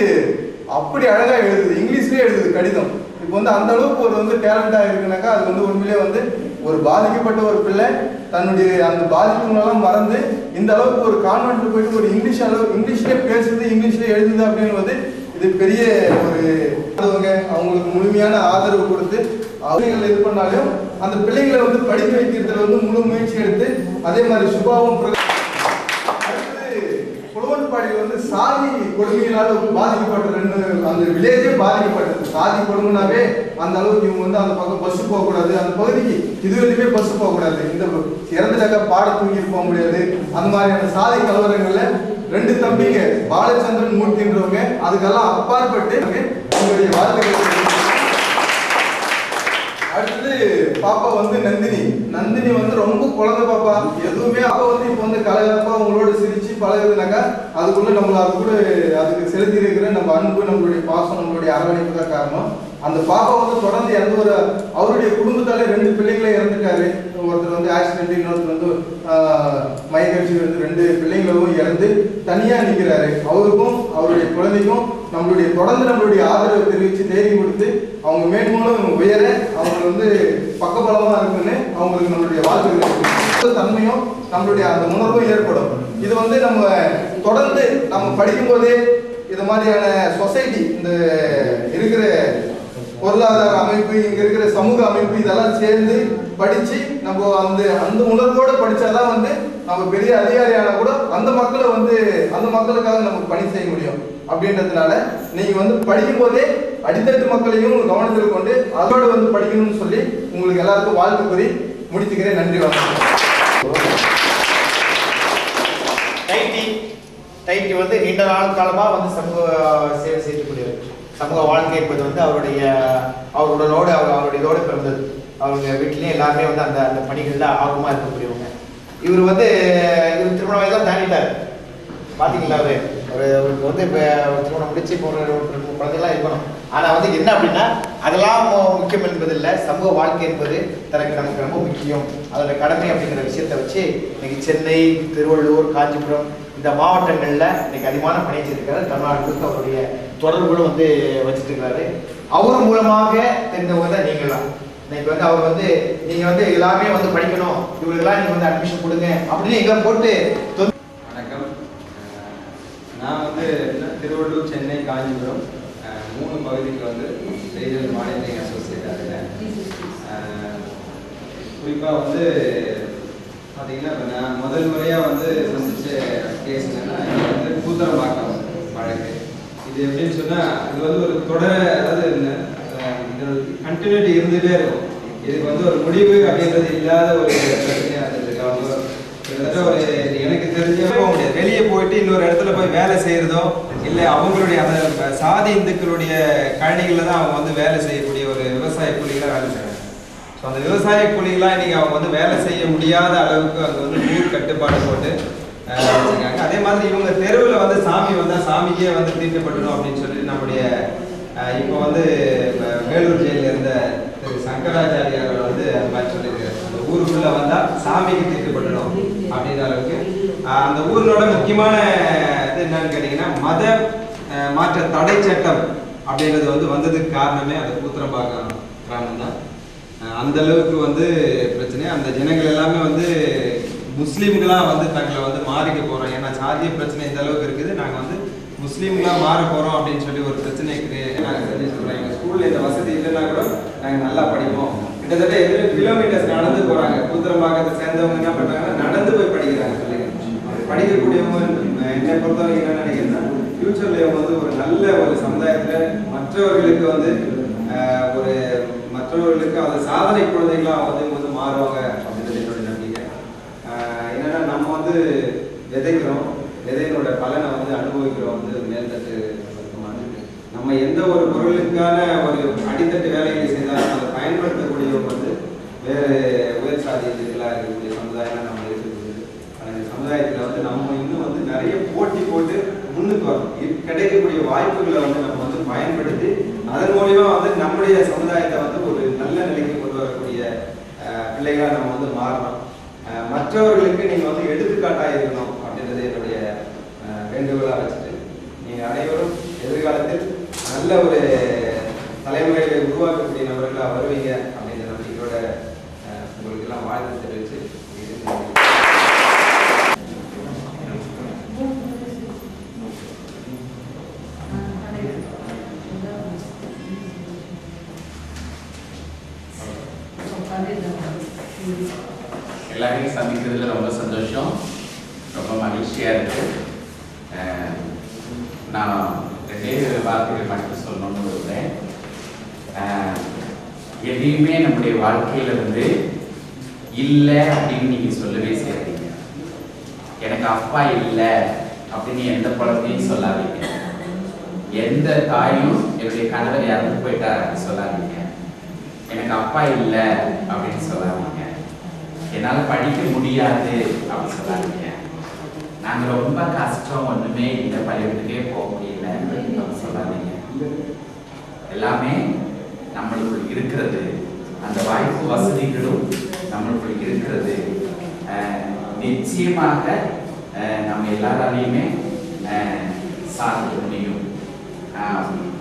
அப்படி அழகாக எழுதுது, இங்கிலீஷ்லேயே எழுதுது கடிதம். இப்போ வந்து அந்த அளவுக்கு ஒரு வந்து டேலண்டாக இருக்குனாக்கா அது வந்து உண்மையிலே வந்து ஒரு பாதிக்கப்பட்ட ஒரு பிள்ளை தன்னுடைய அந்த பாதிப்புகளெல்லாம் மறந்து இந்த அளவுக்கு ஒரு கான்வென்ட்ல போயிட்டு ஒரு இங்கிலீஷ்லேயே பேசுது, இங்கிலீஷ்லேயே எழுதுது அப்படின்றது இது பெரிய ஒரு அவங்களுக்கு முழுமையான ஆதரவு கொடுத்து அவங்க இது பண்ணாலும் அந்த பிள்ளைங்களை வந்து படிக்க வைக்கிறதுல வந்து முழு முயற்சி எடுத்து அதே மாதிரி சுபாவும் புலவன்பாடியில் வந்து சாதி கொடுமையினால பாதிக்கப்பட்ட அந்த வில்லேஜே பாதிக்கப்பட்டது. சாதி கொடுமைனாவே அந்த அளவுக்கு இவங்க வந்து அந்த பக்கம் பஸ் போகக்கூடாது, அந்த பகுதிக்கு இதுவரையுமே பஸ் போகக்கூடாது, இந்த இறந்துட்டாக்கா பாட தூக்கிட்டு போக முடியாது. அந்த மாதிரியான சாதி கலவரங்கள்ல 2 தம்பிங்க பாலச்சந்திரன் மூர்த்தின்றவங்க அதுக்கெல்லாம் அப்பாற்பட்டு உங்களுடைய வார்த்தைகள். அடுத்தது பாப்பா வந்து நந்தினி வந்து ரொம்ப குழந்தை பாப்பா, எதுவுமே அப்பா வந்து இப்போ வந்து கலகலப்பா உங்களோட சிரிச்சு பழகுதுனாக்கா அதுக்குள்ள நம்ம அது கூட அதுக்கு செலுத்தி இருக்கிற நம்ம அன்பு, நம்மளுடைய பாசம், நம்மளுடைய அரவணைப்பு தான் காரணம். அந்த பாப்பா வந்து தொடர்ந்து இறந்து ஒரு அவருடைய குடும்பத்தாலே 2 பிள்ளைங்களே இறந்துட்டாரு. ஒருத்தர் வந்து ஆக்சிடென்ட், இன்னொருத்தர் வந்து மயக்கடிச்சு வந்து 2 பிள்ளைங்களும் இறந்து தனியா நிற்கிறாரு. அவருக்கும் அவருடைய குழந்தைக்கும் நம்மளுடைய ஆதரவை தெரிவித்து தைரியம் கொடுத்து அவங்க மேன்மூலம் உயர அவங்க வந்து பக்கபலமா இருக்குன்னு அவங்களுக்கு நம்மளுடைய வாழ்க்கைகள் தன்மையும் நம்மளுடைய அந்த உணர்வும் ஏற்படும். இது வந்து நம்ம தொடர்ந்து நம்ம படிக்கும் போதே இது மாதிரியான சொசைட்டி, இந்த இருக்கிற பொருளாதார அமைப்பு, இங்க இருக்கிற சமூக அமைப்பு இதெல்லாம் சேர்ந்து படிச்சு நம்ம அந்த உணர்வோட படிச்சாதான் வந்து நம்ம பெரிய அதிகாரியான கூட அந்த மக்களை வந்து அந்த மக்களுக்காக நம்ம பணி செய்ய முடியும். அப்படின்றதுனால நீங்க வந்து படிக்கும் போதே அடித்தட்டு மக்களையும் கவனத்தில் கொண்டு அதோட வந்து படிக்கணும்னு சொல்லி உங்களுக்கு எல்லாருக்கும் வாழ்த்து கூறி முடிச்சுக்கிறேன். நன்றி, வணக்கம். டைட்டி வந்து நீண்ட நாள் காலமாக வந்து சமூக சேவை செய்யக்கூடியவர். சமூக வாழ்க்கை என்பது வந்து அவருடைய இதோடு பிறந்தது. அவங்க வீட்லேயும் எல்லாருமே வந்து அந்த அந்த பணிகளில் ஆர்வமாக இருக்கக்கூடியவங்க. இவர் வந்து இவர் திருமண வயதாக தாண்டிட்டார். பார்த்தீங்களா, அவருக்கு வந்து இப்போ திருமணம் முடிச்சு இப்போ ஒரு 2 குழந்தைலாம் இருக்கணும். ஆனால் வந்து என்ன அப்படின்னா அதெல்லாம் முக்கியம் என்பதில்லை, சமூக வாழ்க்கை என்பது தனக்கு நமக்கு ரொம்ப முக்கியம், அதோட கடமை அப்படிங்கிற விஷயத்தை வச்சு இன்னைக்கு சென்னை, திருவள்ளூர், காஞ்சிபுரம் இந்த மாவட்டங்களில் இன்னைக்கு அதிகமான பணி வச்சிருக்காரு. தமிழ்நாடு முழுக்க அவருடைய தொடர்புகளும் வந்து வச்சுட்டு இருக்காரு. அவர் மூலமாக தெரிந்தவங்க தான் நீங்களாம். இன்னைக்கு வந்து அவர் வந்து நீங்கள் வந்து எல்லாமே வந்து படிக்கணும், இவங்களுக்கெல்லாம் நீங்கள் வந்து அட்மிஷன் கொடுங்க அப்படின்னு எங்களை போட்டு. வணக்கம். நான் வந்து திருவள்ளூர், சென்னை, காஞ்சிபுரம் 3 பகுதிக்கு வந்து ரீஜனல் மானிட்டரிங் அசோசியேட்டாக இருக்கேன். குறிப்பாக வந்து பார்த்தீங்கன்னா இப்போ நான் முதல் முறையாக வந்து சந்திச்ச கேஸ் என்னன்னா, இது வந்து கூத்தரம்பாக்கம் வழக்கு. இது எப்படின்னு சொன்னால், இது வந்து ஒரு தொடர், அதாவது இது கண்டினியூட்டி இருந்துகிட்டே இருக்கும். இதுக்கு வந்து ஒரு முடிவு அப்படின்றது இல்லாத ஒரு பிரச்சனையாக இருந்தது. அவங்க கிட்டத்தட்ட ஒரு எனக்கு தெரிஞ்சே போக முடியாது, வெளியே போயிட்டு இன்னொரு இடத்துல போய் வேலை செய்கிறதோ இல்லை அவங்களுடைய அந்த சாதி இந்துக்களுடைய கழனிகளில் தான் அவங்க வந்து வேலை செய்யக்கூடிய ஒரு விவசாய கூலிகளாக வேலை செய்கிறாங்க. ஸோ அந்த விவசாய கூலிகளாக இன்றைக்கி அவங்க வந்து வேலை செய்ய முடியாத அளவுக்கு அங்கே வந்து ஊர் கட்டுப்பாடு போட்டு வச்சுருக்காங்க. அதே மாதிரி இவங்க தெருவில் வந்து சாமி வந்தால் சாமிக்கே வந்து தீர்க்கப்படணும் அப்படின்னு சொல்லி நம்முடைய இப்போ வந்து வேலூர் ஜெயிலில் இருந்த திரு சங்கராச்சாரியார் வந்து அந்த மாதிரி சொல்லியிருக்காரு, அந்த ஊருக்குள்ளே வந்தால் சாமிக்கு தீர்க்கப்படணும் அப்படின்ற அளவுக்கு. அந்த ஊரினோட முக்கியமான இது என்னன்னு கேட்டிங்கன்னா, மத மாற்ற தடை சட்டம் அப்படின்றது வந்து வந்ததுக்கு காரணமே அந்த கூத்தரம்பாக்கம் கிராமம் தான். அந்த அளவுக்கு வந்து பிரச்சனை. அந்த ஜனங்கள் எல்லாமே வந்து முஸ்லீம்களாக வந்து தங்களை வந்து மாறிக்க போகிறோம், ஏன்னா சாதிய பிரச்சனை இந்த அளவுக்கு இருக்குது, நாங்கள் வந்து முஸ்லீம்களாக மாற போகிறோம் அப்படின்னு சொல்லி ஒரு பிரச்சனைக்கு நாங்கள் செஞ்சு சொல்கிறோம். எங்கள் ஸ்கூலில் இந்த வசதி இல்லைன்னா கூட நாங்கள் நல்லா படிப்போம். கிட்டத்தட்ட 7 கிலோமீட்டர்ஸ் நடந்து போகிறாங்க. கூத்தரம்பாக்கத்தை சேர்ந்தவங்க என்ன பண்ணுறாங்கன்னா நடந்து போய் படிக்கிறாங்க. சொல்லுங்க, படிக்கக்கூடியவங்க என்னை பொறுத்தவரைக்கும் என்ன நினைக்கிறேன்னா, ஃபியூச்சரில் இவங்க வந்து ஒரு நல்ல ஒரு சமுதாயத்தில் மற்றவர்களுக்கு வந்து ஒரு மற்றவர்களுக்கு அது சாதனை குழந்தைகளாக வந்து மாறுவாங்க அப்படின்றது என்னோட நம்பிக்கை. என்னென்னா நம்ம வந்து விதைக்கிறோம், விதையினோட பலனை வந்து அனுபவிக்கிறோம் வந்து மேல்தட்டு வர்க்கமானது. நம்ம எந்த ஒரு பொருளுக்கான ஒரு அடித்தட்டு வேலைகளை செய்தாலும் அதை பயன்படுத்தக்கூடியவங்க வந்து வேறு உயர் சாதி இதுகளாக இருக்கக்கூடிய சமுதாயம் நம்ம இருக்கக்கூடியது. அந்த சமுதாயத்தில் வந்து நம்ம இன்னும் வந்து நிறைய போட்டி போட்டு முன்னுக்கு வரணும். கிடைக்கக்கூடிய வாய்ப்புகளை வந்து நம்ம வந்து பயன்படுத்தி அதன் மூலிமா வந்து நம்முடைய சமுதாயத்தை வந்து ஒரு நல்ல நிலைக்கு கொண்டு வரக்கூடிய பிள்ளைகளாக நம்ம வந்து மாறணும். மற்றவர்களுக்கு நீங்கள் வந்து எடுத்துக்காட்டாக இருக்கணும் அப்படின்றது என்னுடைய வேண்டுகோளாக வச்சுட்டு, நீங்கள் அனைவரும் எதிர்காலத்தில் நல்ல ஒரு தலைமுறைகளை உருவாக்கக்கூடிய நபர்களாக வருவீங்க அப்படின்ற நம்பிக்கையோட உங்களுக்கு எல்லாம் வாழ்த்து தெரிவித்து எல்லாரையும் சந்திக்கிறதுல ரொம்ப சந்தோஷம், ரொம்ப மகிழ்ச்சியாக இருக்குது. நான் 2 வார்த்தைகள் மட்டும் சொல்லணும்னு விரும்புகிறேன். எதையுமே நம்முடைய வாழ்க்கையில் வந்து இல்லை அப்படின்னு நீங்கள் சொல்லவே செய்யாதீங்க. எனக்கு அப்பா இல்லை அப்படின்னு எந்த குழந்தையும் சொல்லாதீங்க. எந்த தாயும் என்னுடைய கணவர் இறந்து போயிட்டார் அப்படின்னு சொல்லாதீங்க. எனக்கு அப்பா இல்லை அப்படின்னு சொல்லாதீங்க. என்னால் படிக்க முடியாது அப்படின்னு சொல்லாதீங்க. நாங்கள் ரொம்ப கஷ்டம், ஒன்றுமே இந்த பள்ளிக்கூடத்துக்கே போக முடியல அப்படின்னு சொல்லாதீங்க. எல்லாமே நம்மளுக்குள் இருக்கிறது, அந்த வாய்ப்பு வசதிகளும் நம்மளுக்குள் இருக்கிறது. நிச்சயமாக நம்ம எல்லாராலையுமே சாதிக்க முடியும்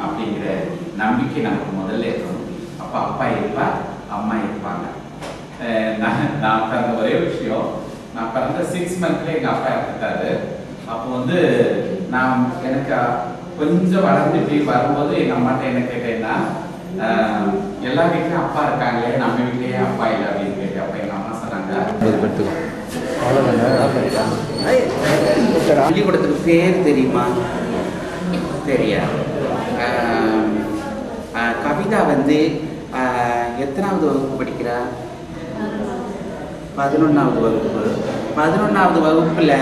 அப்படிங்கிற நம்பிக்கை நமக்கு முதல்ல இருக்கணும். அப்போ அப்பா இருப்பா, அம்மா இருப்பாங்க. நான் பிறந்த ஒரே விஷயம், நான் பிறந்த 6 மந்த்ல எங்கள் அப்பா இறந்துட்டாரு. அப்போ வந்து நான் எனக்கு கொஞ்சம் வளர்ந்து போய் வரும்போது எங்கள் அம்மாட்ட என்ன கேட்டேன்னா, எல்லா வீட்லையும் அப்பா இருக்காங்களே, நம்ம வீட்லேயே அப்பா இல்லை அப்படின்னு கேட்டேன். அப்போ எங்கள் அம்மா சொன்னாங்க, பள்ளிக்கூடத்துக்கு பேர் தெரியுமா? தெரியாது. கவிதா வந்து எத்தனாவது வகுப்பு படிக்கிறா? 11வது வகுப்பு. 11வது வகுப்பில்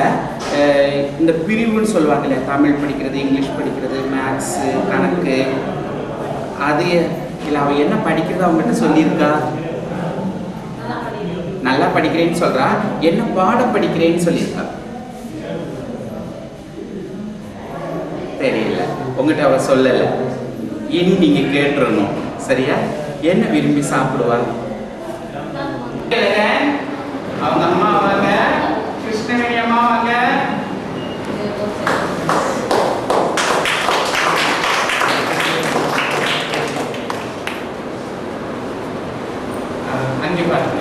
இந்த பிரிவுன்னு சொல்லுவாங்கல்ல, தமிழ் படிக்கிறது, இங்கிலீஷ் படிக்கிறது, மேக்ஸு, கணக்கு, அது இல்லை அவள் என்ன படிக்கிறது அவங்ககிட்ட சொல்லியிருக்கா? நல்லா படிக்கிறேன்னு சொல்றா, என்ன பாடம் படிக்கிறேன்னு சொல்லியிருக்கா? தெரியல, உங்ககிட்ட அவ சொல்லல. இனி நீங்க கேட்டுறணும், சரியா? என்ன விரும்பி சாப்பிடுவா? அவங்க அம்மா வாங்க, கிருஷ்ணவேணி அம்மா வாங்க. அங்கே பாருங்க.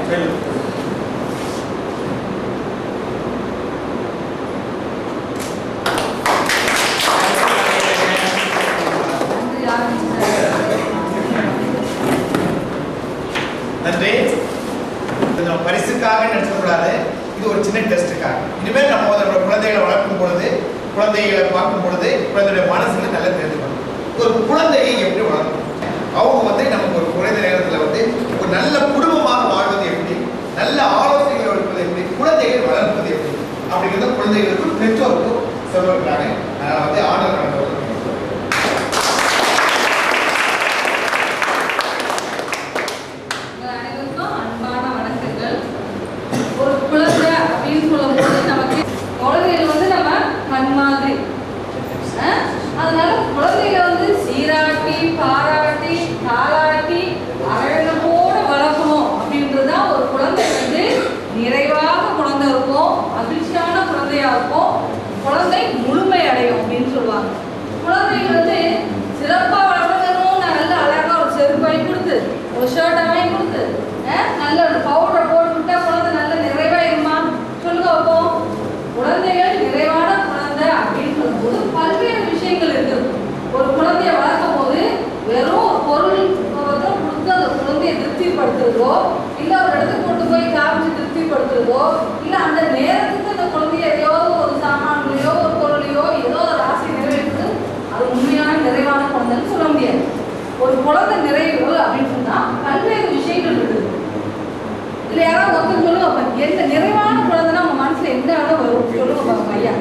நன்றி. பரிசுக்காக நினைச்சக்கூடாது, இது ஒரு சின்ன டெஸ்ட்டுக்காக. இனிமேல் நம்ம நம்மளோட குழந்தைகளை வளர்க்கும் பொழுது, குழந்தைகளை பார்க்கும் பொழுது குழந்தைய மனசுல நல்லா தெரிஞ்சுக்கணும். ஒரு குழந்தையை எப்படி வளர்க்கணும், அவங்க நமக்கு ஒரு குறைந்த நேரத்தில் ஒரு நல்ல குடும்பமாக வாழ்வது எப்படி, நல்ல ஆலோசனைகள் எடுப்பது எப்படி, குழந்தைகள் வளர்ப்பது எப்படி அப்படிங்கிறத குழந்தைகளுக்கும் பெற்றோருக்கும் சொல்லுவாங்க. அதனால ஆர்டர் பண்ணுறது. ஒரு குழந்தை அப்படின்னு சொல்லும்போது நமக்கு குழந்தைகள் நம்ம கண் மாதிரி. அதனால குழந்தைகளை சீராட்டி பாராட்டி தாளாட்டி அரவணைப்போட வளர்க்கணும் அப்படின்றதுதான் ஒரு குழந்தை நிறைவாக குழந்தை இருக்கும், மகிழ்ச்சியான குழந்தையா இருக்கும், குழந்தை முழுமை அடையும் அப்படின்னு சொல்லுவாங்க. குழந்தைகள் சிறப்பாக வளர்க்கணும், நல்ல அழகா ஒரு செருப்பு வாங்கி கொடுத்து, ஒரு ஷர்ட்டை வாங்கி கொடுத்து, நல்ல ஒரு பவுடரை போட்டு விட்டா குழந்தை நல்ல நிறைவாயிருமா? சொல்லுங்க வைப்போம். குழந்தைகள் நிறைவான குழந்தை அப்படின்னு சொல்லும்போது பல்வேறு விஷயங்கள் இருக்குது. ஒரு குழந்தைய வளர்க்கும் போது வெறும் ஒரு பொருள் கொடுத்து அந்த குழந்தைய திருப்திப்படுத்துறதோ, இல்லை ஒரு இடத்துக்கு கொண்டு போய் காமிச்சு திருப்திப்படுத்துறதோ, இல்லை அந்த நேரத்துக்கு அந்த குழந்தைய ஏதோ ஒரு சாமான்லையோ ஒரு பொருளையோ ஏதோ ஒரு ஆசை நிறைவேற்றுது, அது உண்மையான நிறைவான குழந்தைன்னு சொல்ல முடியாது. ஒரு குழந்தை நிறைவு அப்படின்னு சொன்னா பல்வேறு விஷயங்கள் இருக்குது. இல்லை யாராவது ஒருத்தர் சொல்லுங்க, எந்த நிறைவான குழந்தைன்னா உங்க மனசுல எந்த இடம் வரும் சொல்லுங்க பாருங்க ஐயா,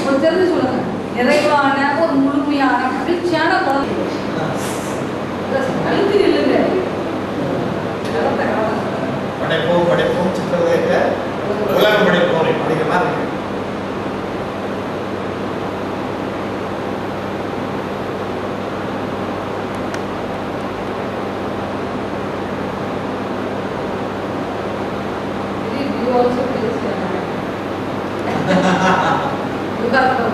ஒரு தெரிஞ்சு சொல்லுங்க. நிறைவான ஒரு முழுமையான மகிழ்ச்சியான குழந்தை அழுத்தி இல்லைங்க. படைப்போம் படைப்போம் சித்திரத்தை உலகம் படைப்போம் அப்படிங்கிற மாதிரி இருக்கு. You also please you got to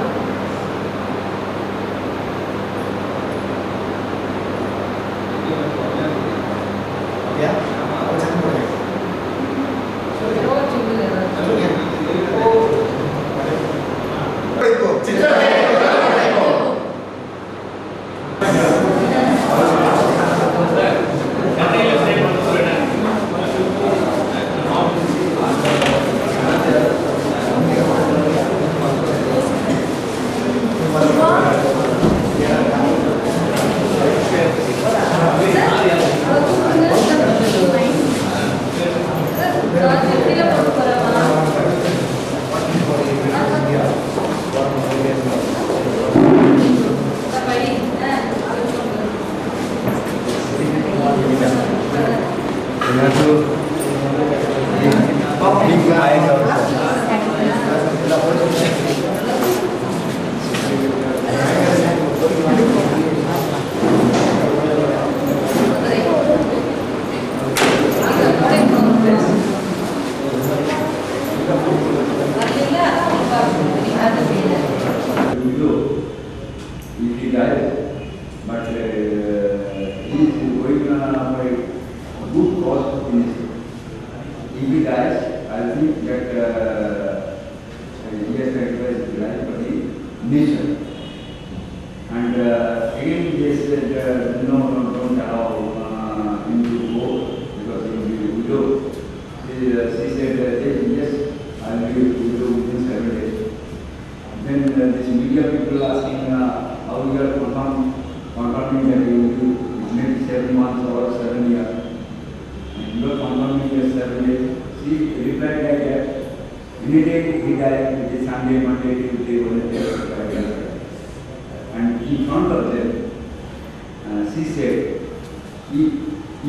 If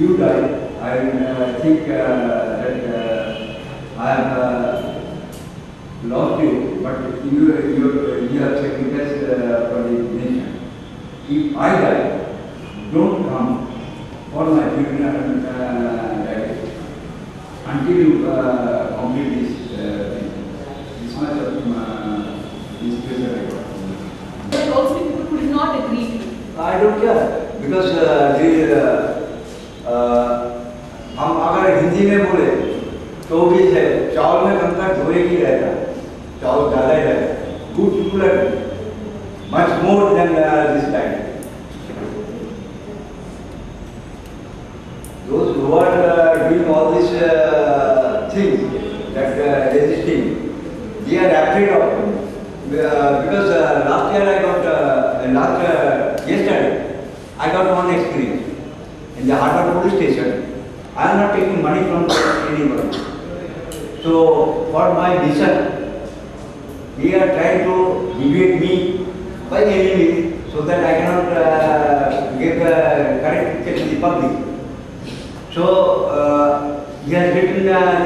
you die, I think that I have lost you, but you have sacrificed for the nation. If I die, don't come for my funeral until you complete this much of this pressure I got. But also people could not agree to it. I don't care because हम अगर हिंदी में बोले तो भी है चावल में कम तक धोए ही रहता चावल ज़्यादा ही रहता good people are much more than this diet. Those who are doing all these things that resisting, they are afraid of it. Because last year I got yesterday I got one experience in the Harvard police station. I am not taking money from anyone. So for my mission, they are trying to debate me by any means so that I cannot give the correct picture to the public. So he has written that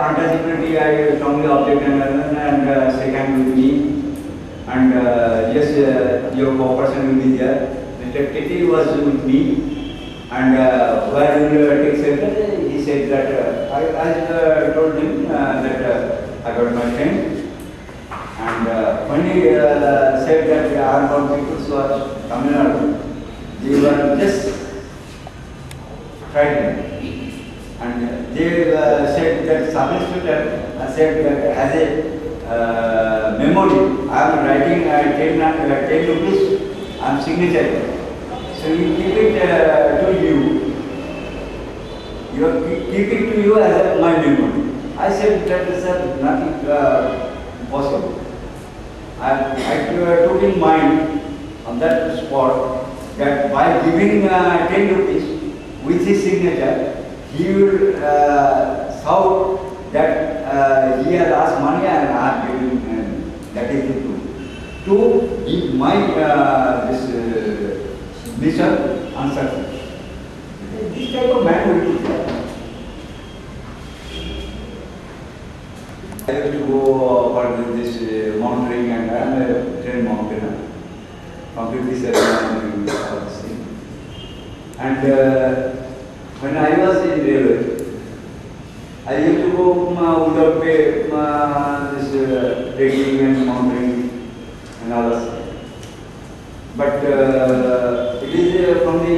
untouchability I strongly object and second with me. And yes, your co-person will be there. Mr. Kitty was with me. And where will you take shelter? He said that I told him that I got my friend. And when he said that Armed People's Watch Tamil Nadu, they were just frightened. And they said that sub-inspector said that as a memory, I am writing 10 rupees, I am signature. So you keep it to you. You keep it to you as my memory. I said that is nothing possible. I took in mind on that spot that by giving 10 rupees with his signature, he will shout that he has asked money and I have given that is the truth. To give my this mission uncertain. This type of man will be there. I have to go for this mountaineering and I am a trained mountaineer. Completely certain all this thing. And when I was in railway, I used to go without pay this trekking and mountaineering and others. But it is from the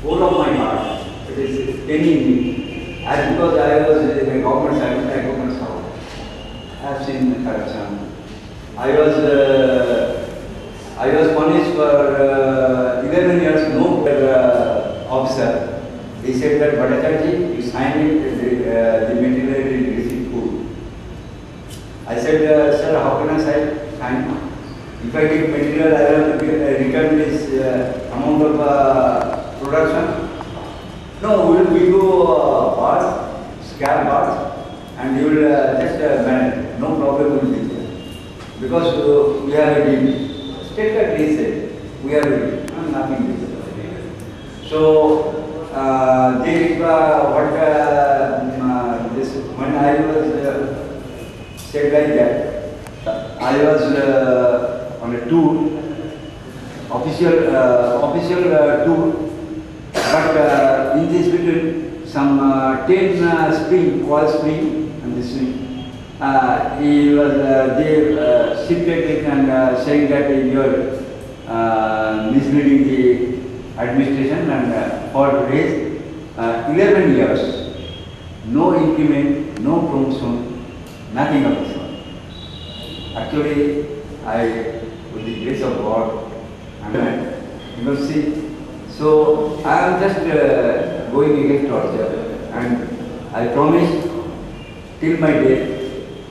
whole of my heart. It is paining me. As because I was in the government service, I government servant. I have seen corruption. I was punished for 11 years. No officer. He said that Bhattacharya, you signed it. The material receipt full. I said, sir, how can I sign? If I get material, I will return this amount of production. No, we will give you bars, scale bars, and you will just manage. No problem will be there. Because we have a deal. State that he said, we have a deal. Nothing is there. So, they what this when I was said like that, I was on a tour, official tour, but in this between some 10 spring, oil spring and this spring, he was there shifted it and saying that you are misleading the administration and for his 11 years, no increment, no promotion, nothing of this one. Actually, with the grace of God, you will see. So I am just going against torture, and I promise till my death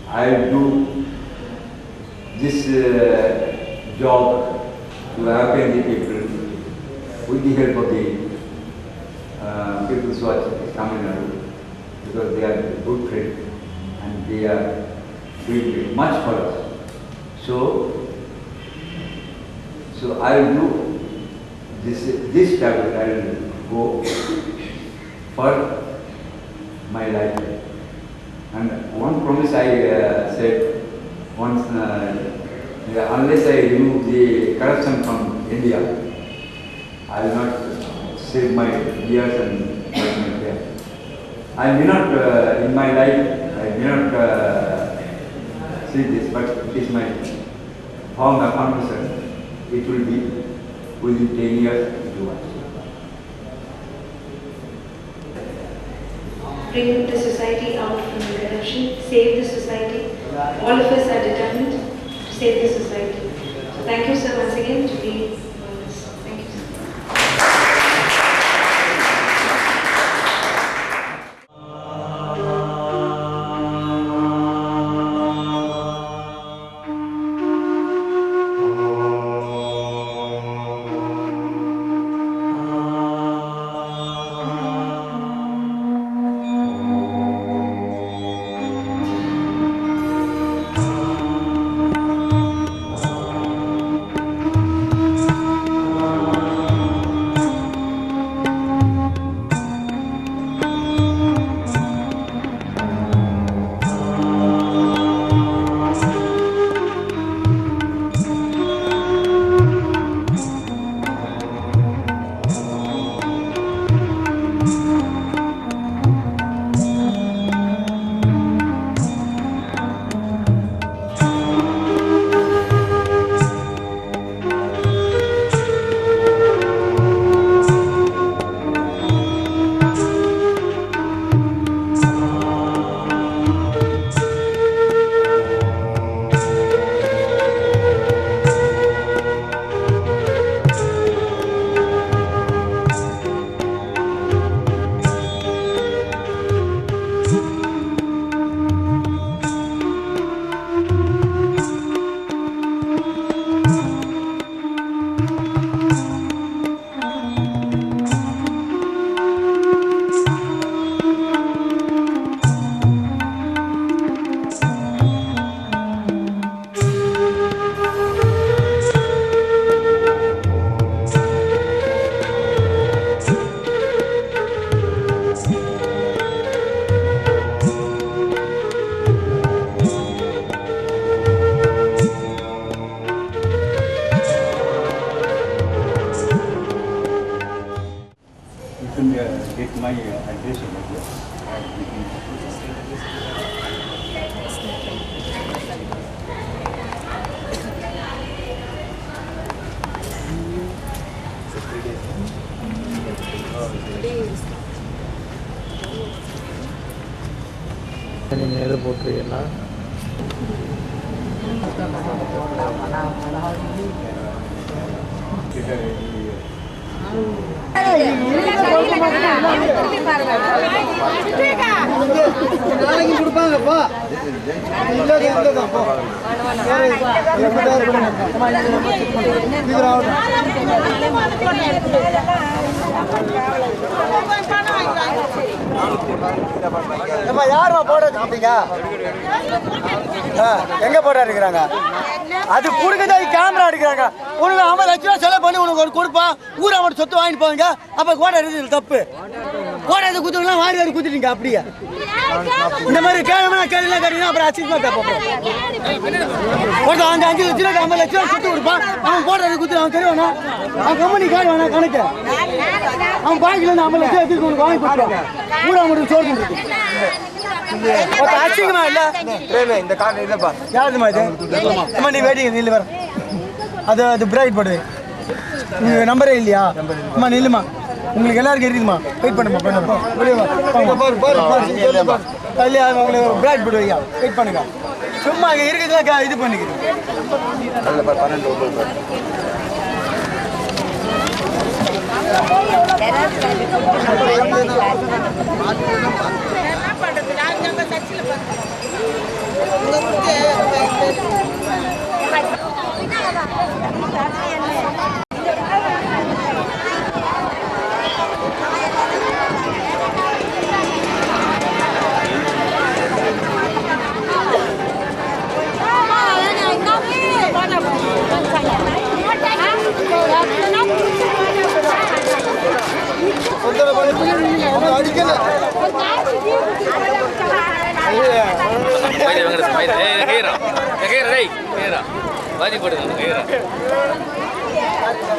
I will do this job to awaken the people with the help of the People's Watch Tamil Nadu, because they are good friends and they are doing much for us. So I will do this travel. I will go for my life, and India. I will not save my years and my care. I may not, in my life, I may not see this, but it is my form of conversation. It will be within 10 years to watch. Bring the society out from the corruption, save the society. All of us are determined to save the society. So thank you sir once again to be on this. Thank you sir. Get my address over here. நீங்கள் எது போட்டுருக்கீங்கன்னா நாளைக்கு கொடுப்பாங்கப்பா யாருமா போட வச்சுக்கிட்டீங்க எங்க போட்டா இருக்கிறாங்க அது கொடுக்கதான் கேமரா எடுக்கிறாங்க உனக்கு 50 லட்ச ரூபா செலவு பண்ணி உனக்கு ஒரு கொடுப்பான் ஊரை மட்டும் சொத்து வாங்கிட்டு போவீங்க அப்ப கோடை இருக்குது தப்பு கோடை இது குத்துலாம் வாரி வாரி குத்துட்டீங்க அப்படியே இந்த மாதிரி கேள்வி கேள்விலாம் கேட்டீங்கன்னா அப்புறம் அசிங்கமா கேட்போம் அந்த 5 லட்ச ரூபா 50 லட்ச ரூபா சொத்து கொடுப்பான் அவன் போடுறது குத்து அவன் தெரியும் அவன் கம்பெனி கார்டு வேணா கணக்கு அவன் பாக்கில இருந்து 50 லட்சம் எடுத்து உனக்கு வாங்கி கொடுத்துருவாங்க ஊரா மட்டும் சோறு அசிங்கமா இல்ல இந்த கார்டு இல்லப்பா யாருமா இது அம்மா நீ வெயிட்டிங் நில்லு வர அது அது பிரைட் போடு நம்பரே இல்லையா அம்மா நில்லுமா உங்களுக்கு எல்லாருக்கும் இருக்குதுமா வெயிட் பண்ணுமா இல்லையா உங்களுக்கு பிரைட் போடு வையா வெயிட் பண்ணுங்க சும்மா இங்கே இருக்குதுல இது பண்ணிக்கிறேன் Wajib யாருக்கு